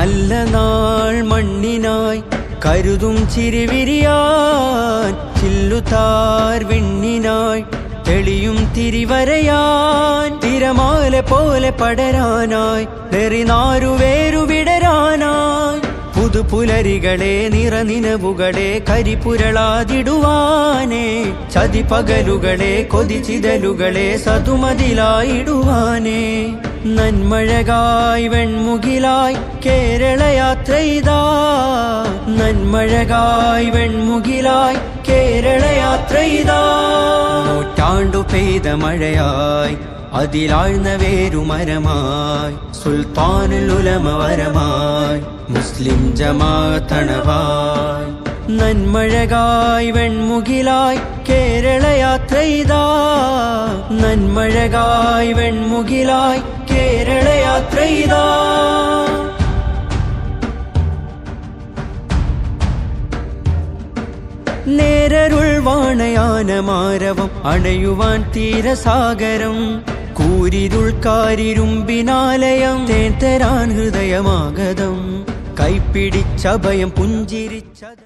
നല്ല നാൾ മണ്ണിനായി കരുതും ചിരിവിരിയാൻ ചില്ലുതാർ വിണ്ണിനായി തെളിയും തിരിവരയാൻ തിരമാല പോലെ പടരാനായി നെറിനാരുവേരു വിടരാനായി പുതുപുലരികളെ നിറനിനവുകളെ കരിപുരളാതിടുവാനേ ചതിപകലുകളെ കൊതിച്ചിതലുകളെ സതുമതിലായിടുവാനേ നന്മഴകായി വെൺമുകിലായി കേരളയാത്രയിതാ നന്മഴകായി വെൺമുകിലായി കേരളയാത്രയിതാ നൂറ്റാണ്ടു പെയ്ത മഴയായി അതിലാഴ്ന്ന വേരുമരമായി സുൽത്താനുൽ ഉലമ വരമായി മുസ്ലിം ജമാഅത്തണവായി നന്മഴകായി വെൺമുകിലായി കേരളയാത്രയിതാ നന്മഴകായി വെൺമുകിലായി കേരളയാത്രയിതാ നേരരുൾ വാണയാനമാരവം അണയുവാൻ തീരസാഗരം കൂരിരുൾ കാരിരുമ്പിനാലയം തേൻ തരാൻ ഹൃദയമാഗതം കൈപ്പിടിച്ചഭയം പുഞ്ചിരിച്ചത്